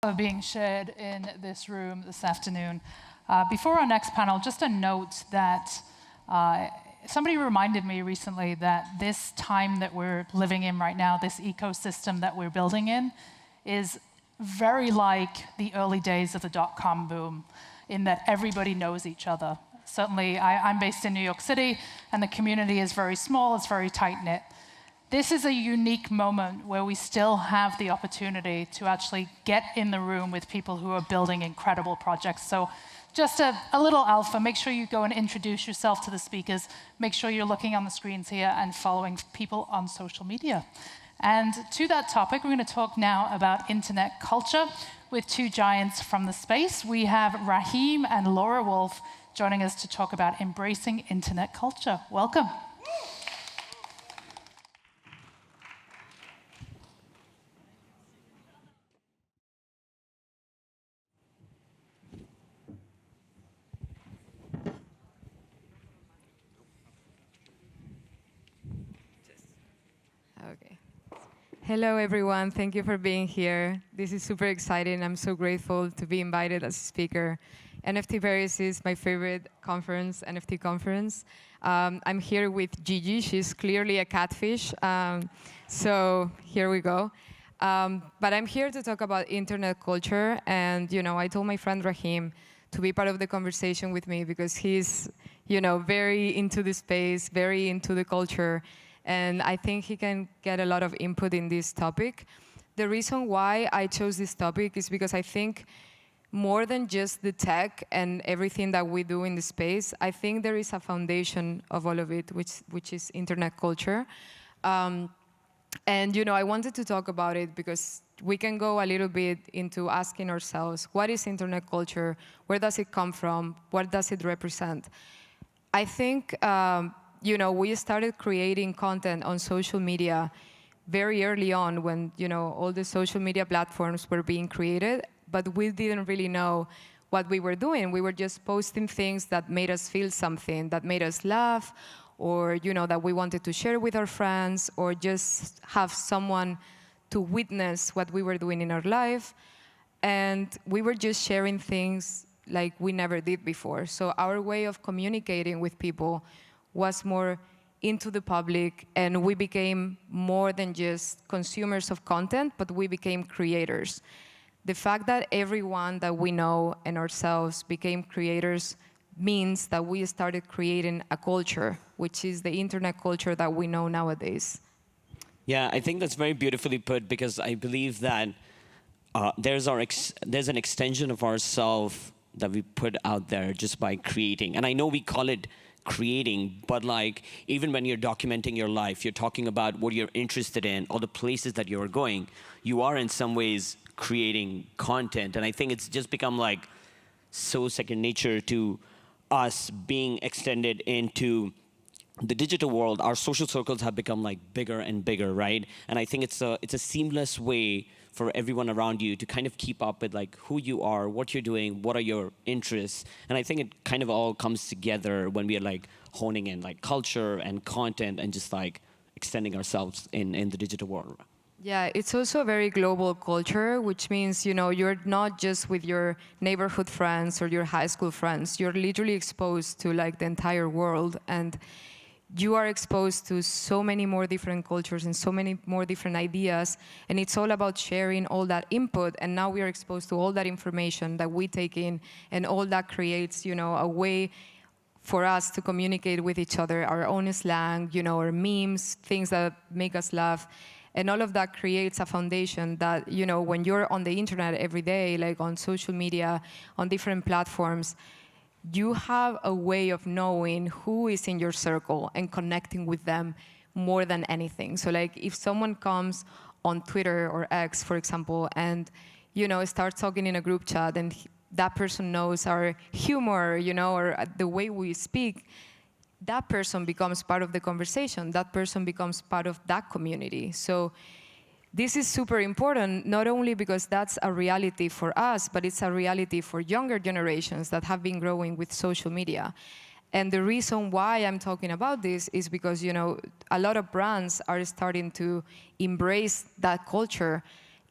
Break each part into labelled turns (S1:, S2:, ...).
S1: Are being shared in this room this afternoon. Before our next panel, just a note that somebody reminded me recently that this time that we're living in right now, this ecosystem that we're building in, is very like the early days of the dot-com boom, in that everybody knows each other. Certainly, I'm based in New York City, and the community is very small, it's very tight-knit. This is a unique moment where we still have the opportunity to actually get in the room with people who are building incredible projects. So just a little alpha, make sure you go and introduce yourself to the speakers. Make sure you're looking on the screens here and following people on social media. And to that topic, we're going to talk now about internet culture with two giants from the space. We have Rahim and Laura Wolff joining us to talk about embracing internet culture. Welcome.
S2: Okay. Hello, everyone. Thank you for being here. This is super exciting. I'm so grateful to be invited as a speaker. NFT Paris is my favorite conference, NFT conference. I'm here with Gigi. She's clearly a catfish. So here we go. But I'm here to talk about internet culture. And I told my friend Rahim to be part of the conversation with me because he's very into the space, very into the culture. And I think he can get a lot of input in this topic. The reason why I chose this topic is because I think more than just the tech and everything that we do in the space, I think there is a foundation of all of it, which is internet culture. And I wanted to talk about it because we can go a little bit into asking ourselves, what is internet culture? Where does it come from? What does it represent? I think we started creating content on social media very early on when, all the social media platforms were being created, but we didn't really know what we were doing. We were just posting things that made us feel something, that made us laugh, or, that we wanted to share with our friends, or just have someone to witness what we were doing in our life. And we were just sharing things like we never did before. So our way of communicating with people was more into the public, and we became more than just consumers of content, but we became creators. The fact that everyone that we know and ourselves became creators means that we started creating a culture, which is the internet culture that we know nowadays.
S3: Yeah, I think that's very beautifully put, because I believe that there's an extension of ourselves that we put out there just by creating. And I know we call it creating, but even when you're documenting your life, you're talking about what you're interested in, all the places that you're going, you are in some ways creating content. And I think it's just become so second nature to us being extended into the digital world. Our social circles have become bigger and bigger, right? And I think it's a seamless way for everyone around you to kind of keep up with who you are, what you're doing, what are your interests. And I think it kind of all comes together when we are honing in culture and content and just extending ourselves in the digital world.
S2: Yeah, it's also a very global culture, which means, you're not just with your neighborhood friends or your high school friends. You're literally exposed to the entire world. And you are exposed to so many more different cultures and so many more different ideas. And it's all about sharing all that input. And now we are exposed to all that information that we take in. And all that creates, a way for us to communicate with each other, our own slang, our memes, things that make us laugh. And all of that creates a foundation that, when you're on the internet every day, on social media, on different platforms, you have a way of knowing who is in your circle and connecting with them more than anything. So if someone comes on Twitter or X, for example, and starts talking in a group chat, and that person knows our humor, or the way we speak, that person becomes part of the conversation. That person becomes part of that community. So this is super important, not only because that's a reality for us, but it's a reality for younger generations that have been growing with social media. And the reason why I'm talking about this is because, a lot of brands are starting to embrace that culture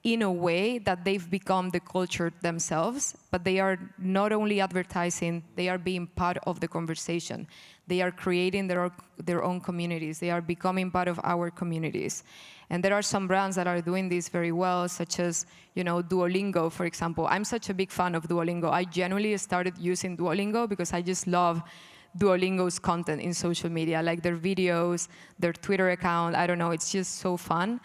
S2: in a way that they've become the culture themselves, but they are not only advertising, they are being part of the conversation. They are creating their own communities. They are becoming part of our communities. And there are some brands that are doing this very well, such as, you know, Duolingo, for example. I'm such a big fan of Duolingo. I genuinely started using Duolingo because I just love Duolingo's content in social media, like their videos, their Twitter account. I don't know, it's just so fun.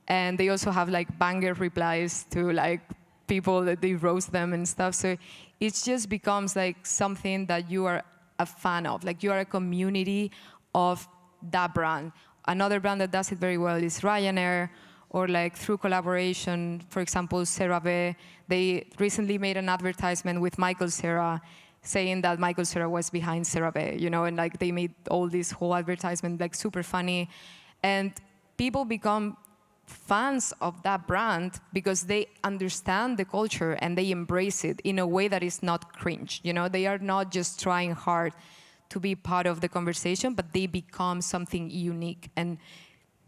S2: And they also have like banger replies to like people that they roast them and stuff. So it just becomes like something that you are a fan of, like you are a community of that brand. Another brand that does it very well is Ryanair, or like through collaboration, for example, CeraVe. They recently made an advertisement with Michael Cera, saying that Michael Cera was behind CeraVe, you know, and like they made all this whole advertisement like super funny. And people become fans of that brand because they understand the culture and they embrace it in a way that is not cringe. You know, they are not just trying hard to be part of the conversation, but they become something unique and,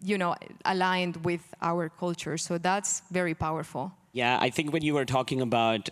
S2: you know, aligned with our culture. So that's very powerful.
S3: Yeah, I think when you were talking about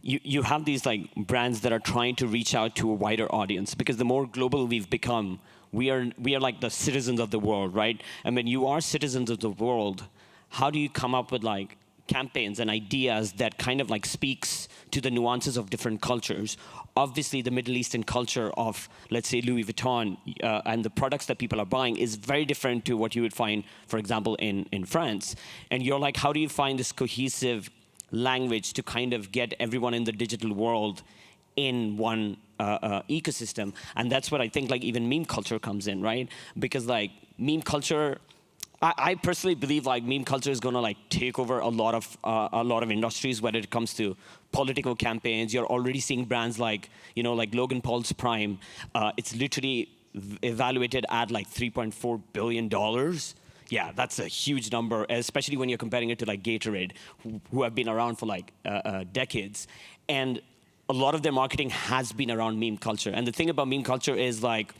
S3: you have these like brands that are trying to reach out to a wider audience, because the more global we've become, we are like the citizens of the world, right? And when you are citizens of the world, how do you come up with like campaigns and ideas that kind of like speaks to the nuances of different cultures? Obviously, the Middle Eastern culture of, let's say, Louis Vuitton and the products that people are buying is very different to what you would find, for example, in France. And you're like, how do you find this cohesive language to kind of get everyone in the digital world in one ecosystem? And that's what I think like even meme culture comes in, right? Because like meme culture, I personally believe like meme culture is going to like take over a lot of industries when it comes to political campaigns. You're already seeing brands like, you know, like Logan Paul's Prime. It's literally evaluated at like $3.4 billion. Yeah, that's a huge number, especially when you're comparing it to like Gatorade, who have been around for like decades. And a lot of their marketing has been around meme culture. And the thing about meme culture is like,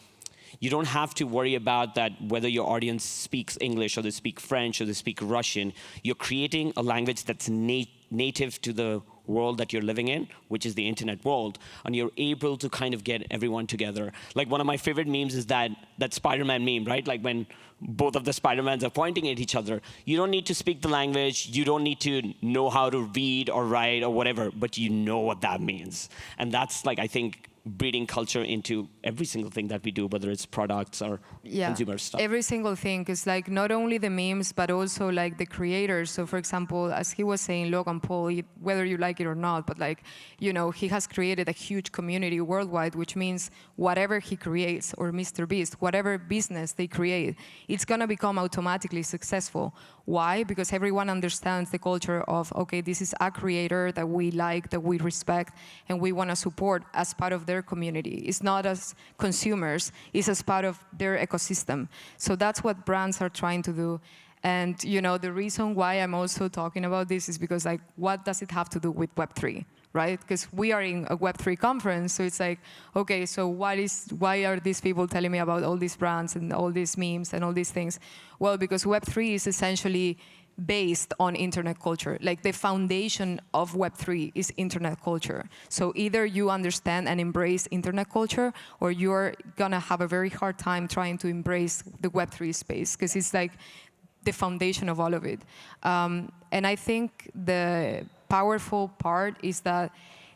S3: you don't have to worry about that whether your audience speaks English or they speak French or they speak Russian. You're creating a language that's native to the world that you're living in, which is the internet world, and you're able to kind of get everyone together. Like one of my favorite memes is that Spider-Man meme, right? Like when both of the Spider-Mans are pointing at each other. You don't need to speak the language, you don't need to know how to read or write or whatever, but you know what that means. And that's like, I think, breeding culture into every single thing that we do, whether it's products or consumer stuff.
S2: Every single thing is like not only the memes, but also like the creators. So for example, as he was saying, Logan Paul, whether you like it or not, but like, you know, he has created a huge community worldwide, which means whatever he creates, or Mr. Beast, whatever business they create, it's gonna become automatically successful. Why? Because everyone understands the culture of, okay, this is a creator that we like, that we respect, and we want to support as part of their community. It's not as consumers, it's as part of their ecosystem. So that's what brands are trying to do. And you know, the reason why I'm also talking about this is because like, what does it have to do with Web3? Right? Because we are in a Web3 conference, so it's like, okay, so why are these people telling me about all these brands and all these memes and all these things? Well, because Web3 is essentially based on internet culture. Like the foundation of Web3 is internet culture. So either you understand and embrace internet culture, or you're gonna have a very hard time trying to embrace the Web3 space, because it's like the foundation of all of it. And I think the powerful part is that,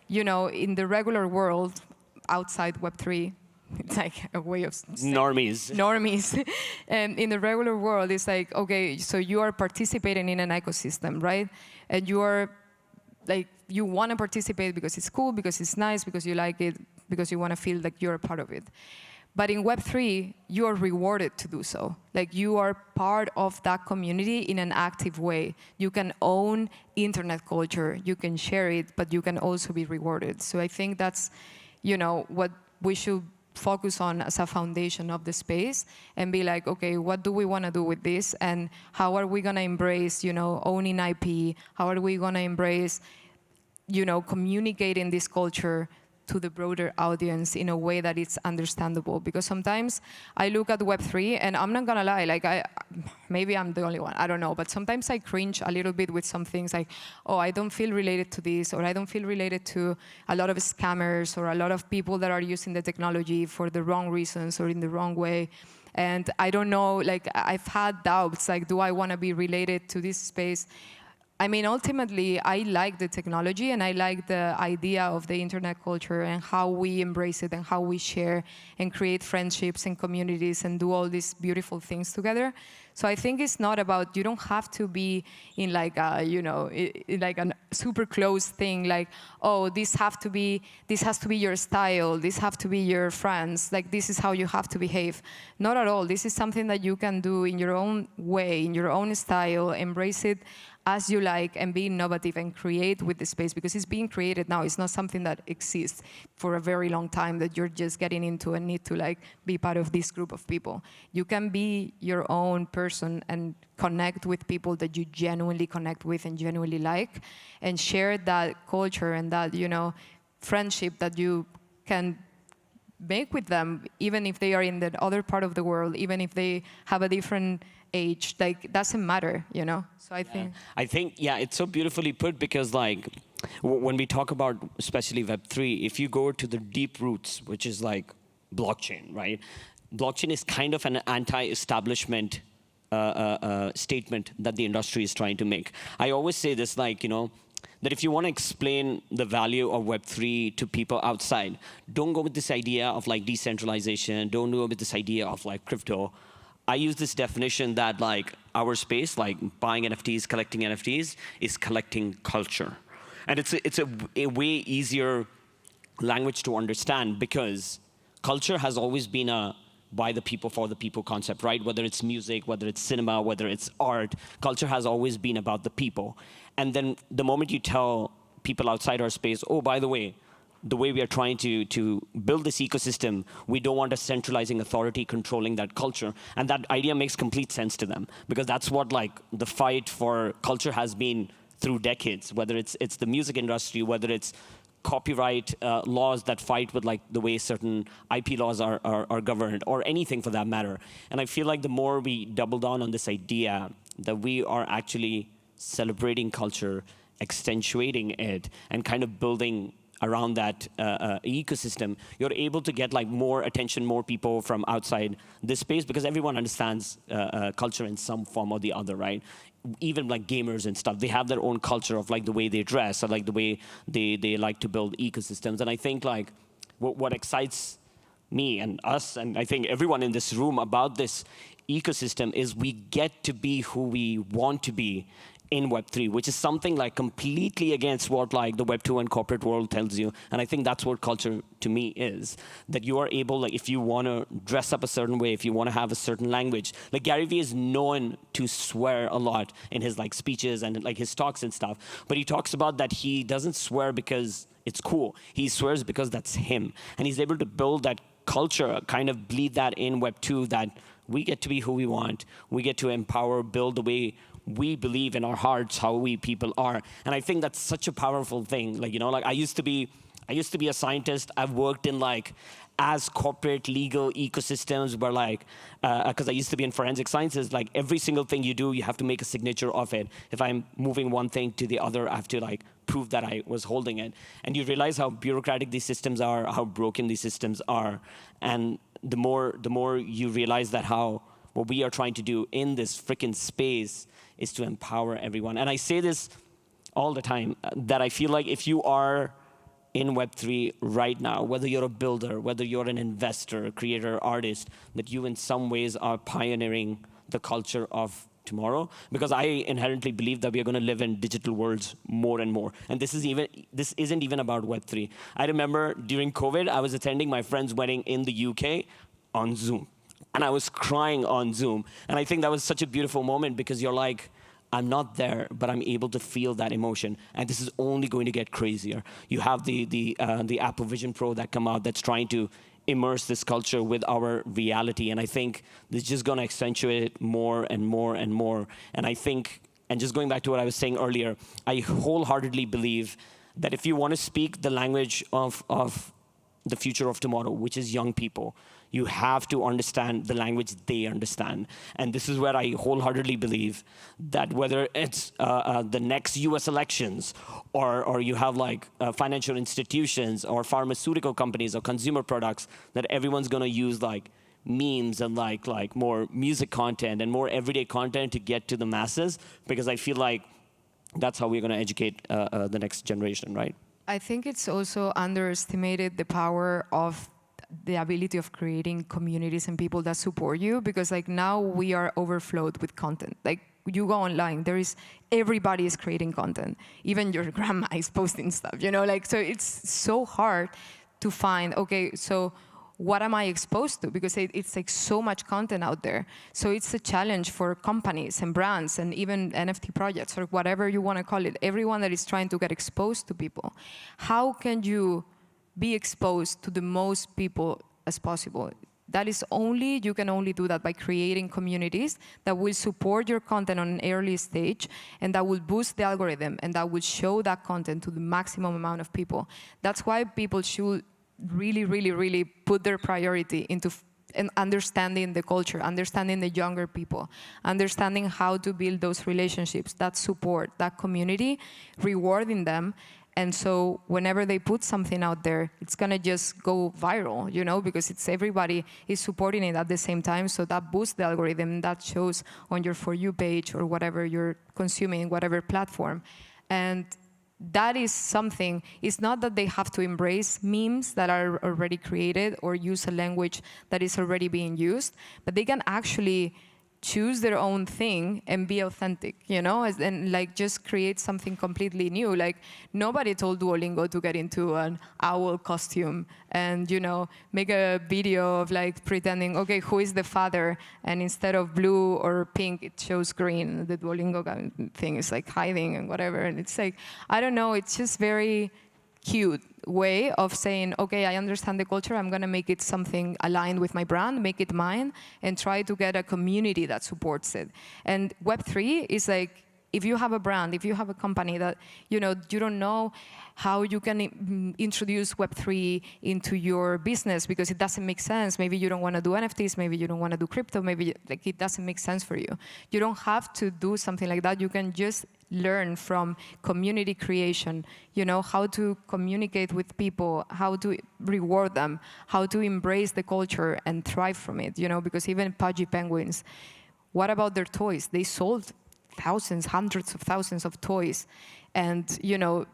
S2: you know, in the regular world, outside Web3, it's like a way of saying normies. And in the regular world, it's like, okay, so you are participating in an ecosystem, right? And you are like, you want to participate because it's cool, because it's nice, because you like it, because you want to feel like you're a part of it. But in Web3, you are rewarded to do so. Like you are part of that community in an active way. You can own internet culture, you can share it, but you can also be rewarded. So I think that's, you know, what we should focus on as a foundation of the space, and be like, okay, what do we want to do with this? And how are we going to embrace, you know, owning IP? How are we going to embrace, you know, communicating this culture to the broader audience in a way that it's understandable. Because sometimes I look at Web3, and I'm not gonna lie, like maybe I'm the only one, I don't know, but sometimes I cringe a little bit with some things like, oh, I don't feel related to this, or I don't feel related to a lot of scammers, or a lot of people that are using the technology for the wrong reasons or in the wrong way. And I don't know, like I've had doubts, like, do I wanna be related to this space? I mean, ultimately, I like the technology and I like the idea of the internet culture and how we embrace it and how we share and create friendships and communities and do all these beautiful things together. So I think it's not about, you don't have to be in like a, you know, in like a super close thing, like, oh, this has to be your style, this have to be your friends, like this is how you have to behave. Not at all. This is something that you can do in your own way, in your own style, embrace it as you like, and be innovative and create with the space, because it's being created now. It's not something that exists for a very long time that you're just getting into and need to like be part of this group of people. You can be your own person and connect with people that you genuinely connect with and genuinely like, and share that culture and that, you know, friendship that you can make with them, even if they are in the other part of the world, even if they have a different age, like, doesn't matter, you know? So I think,
S3: yeah, it's so beautifully put, because like, when we talk about especially Web3, if you go to the deep roots, which is like blockchain, right? Blockchain is kind of an anti-establishment statement that the industry is trying to make. I always say this, like, you know, that if you want to explain the value of Web3 to people outside, don't go with this idea of like decentralization, don't go with this idea of like crypto. I use this definition that like our space, like buying NFTs, collecting NFTs, is collecting culture. And it's a way easier language to understand, because culture has always been a by the people, for the people concept, right? Whether it's music, whether it's cinema, whether it's art, culture has always been about the people. And then the moment you tell people outside our space, oh, by the way we are trying to build this ecosystem, we don't want a centralizing authority controlling that culture. And that idea makes complete sense to them, because that's what like the fight for culture has been through decades, whether it's the music industry, whether it's copyright laws that fight with like the way certain IP laws are governed, or anything for that matter. And I feel like the more we double down on this idea that we are actually celebrating culture, accentuating it, and kind of building around that ecosystem, you're able to get like more attention, more people from outside this space, because everyone understands culture in some form or the other, right? Even like gamers and stuff, they have their own culture of like the way they dress, or like the way they like to build ecosystems. And I think like what excites me and us, and I think everyone in this room about this ecosystem, is we get to be who we want to be in Web3, which is something like completely against what like the Web2 and corporate world tells you. And I think that's what culture to me is, that you are able, like if you want to dress up a certain way, if you want to have a certain language, like Gary Vee is known to swear a lot in his like speeches and like his talks and stuff, but he talks about that he doesn't swear because it's cool. He swears because that's him. And he's able to build that culture, kind of bleed that in Web2, that we get to be who we want. We get to empower, build the way we believe in our hearts, how we people are. And I think that's such a powerful thing. Like, you know, like I used to be a scientist. I've worked in like as corporate legal ecosystems where like, because I used to be in forensic sciences, like every single thing you do, you have to make a signature of it. If I'm moving one thing to the other, I have to like prove that I was holding it. And you realize how bureaucratic these systems are, how broken these systems are. And the more you realize that how what we are trying to do in this freaking space is to empower everyone. And I say this all the time, that I feel like if you are in Web3 right now, whether you're a builder, whether you're an investor, creator, artist, that you in some ways are pioneering the culture of tomorrow. Because I inherently believe that we are going to live in digital worlds more and more. And this isn't even about Web3. I remember during COVID, I was attending my friend's wedding in the UK on Zoom. And I was crying on Zoom. And I think that was such a beautiful moment, because you're like, I'm not there, but I'm able to feel that emotion. And this is only going to get crazier. You have the Apple Vision Pro that come out that's trying to immerse this culture with our reality. And I think this is just going to accentuate it more and more and more. And I think, and just going back to what I was saying earlier, I wholeheartedly believe that if you want to speak the language of the future of tomorrow, which is young people. You have to understand the language they understand. And this is where I wholeheartedly believe that whether it's the next US elections or you have like financial institutions or pharmaceutical companies or consumer products, that everyone's going to use like memes and like more music content and more everyday content to get to the masses, because I feel like that's how we're going to educate the next generation, right?
S2: I think it's also underestimated the power of the ability of creating communities and people that support you, because like now we are overflowed with content. Like you go online, everybody is creating content. Even your grandma is posting stuff, you know, like, so it's so hard to find, okay, so what am I exposed to? Because it's like so much content out there. So it's a challenge for companies and brands and even NFT projects or whatever you want to call it, everyone that is trying to get exposed to people. How can you be exposed to the most people as possible? You can only do that by creating communities that will support your content on an early stage and that will boost the algorithm and that will show that content to the maximum amount of people. That's why people should really put their priority into understanding the culture, understanding the younger people, understanding how to build those relationships, that support, that community, rewarding them. And so whenever they put something out there, it's gonna just go viral, you know, because everybody is supporting it at the same time. So that boosts the algorithm, that shows on your For You page or whatever you're consuming, whatever platform. And that is something. It's not that they have to embrace memes that are already created or use a language that is already being used, but they can actually choose their own thing and be authentic, you know, and like just create something completely new. Like nobody told Duolingo to get into an owl costume and, you know, make a video of like pretending, okay, who is the father? And instead of blue or pink, it shows green. The Duolingo thing is like hiding and whatever. And it's like, I don't know, it's just very cute way of saying, okay, I understand the culture, I'm gonna make it something aligned with my brand, make it mine, and try to get a community that supports it. And Web3 is like, if you have a brand, if you have a company that, you know, you don't know how you can introduce Web3 into your business because it doesn't make sense. Maybe you don't want to do NFTs, maybe you don't want to do crypto, maybe like it doesn't make sense for you. You don't have to do something like that. You can just learn from community creation, you know, how to communicate with people, how to reward them, how to embrace the culture and thrive from it, you know, because even Pudgy Penguins, what about their toys? They sold thousands, hundreds of thousands of toys. And, you know,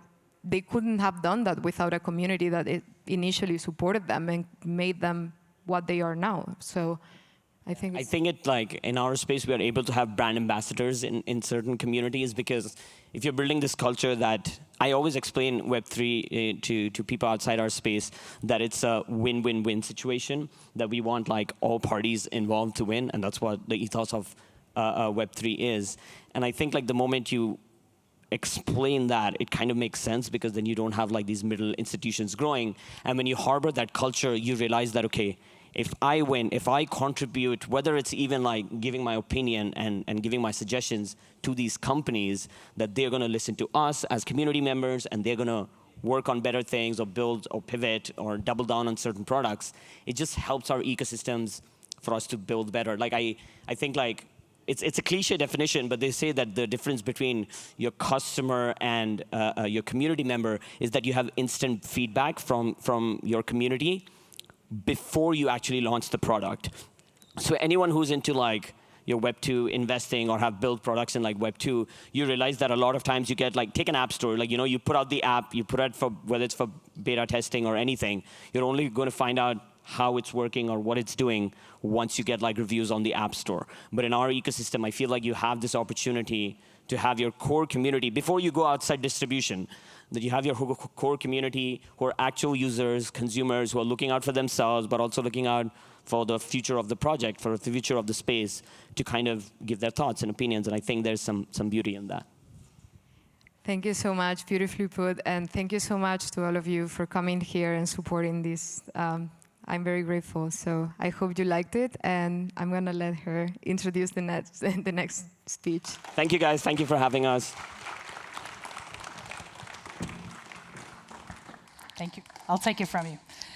S2: they couldn't have done that without a community that initially supported them and made them what they are now. So I think
S3: it like in our space, we are able to have brand ambassadors in certain communities, because if you're building this culture that I always explain Web3 to people outside our space, that it's a win-win-win situation, that we want like all parties involved to win. And that's what the ethos of Web3 is. And I think like the moment you explain that, it kind of makes sense, because then you don't have like these middle institutions growing. And when you harbor that culture, you realize that, okay, if I win, if I contribute, whether it's even like giving my opinion and giving my suggestions to these companies, that they're going to listen to us as community members and they're going to work on better things or build or pivot or double down on certain products, it just helps our ecosystems for us to build better. Like I think like, it's a cliche definition, but they say that the difference between your customer and your community member is that you have instant feedback from your community before you actually launch the product. So anyone who's into like your Web2 investing or have built products in like Web2, you realize that a lot of times you get like, take an app store, like, you know, you put out the app, you put it for, whether it's for beta testing or anything, you're only going to find out how it's working or what it's doing once you get like reviews on the app store. But in our ecosystem, I feel like you have this opportunity to have your core community before you go outside distribution, that you have your core community who are actual users, consumers who are looking out for themselves, but also looking out for the future of the project, for the future of the space, to kind of give their thoughts and opinions. And I think there's some beauty in that.
S2: Thank you so much, beautifully put. And thank you so much to all of you for coming here and supporting this. I'm very grateful. So I hope you liked it. And I'm going to let her introduce the next speech.
S3: Thank you, guys. Thank you for having us.
S1: Thank you. I'll take it from you.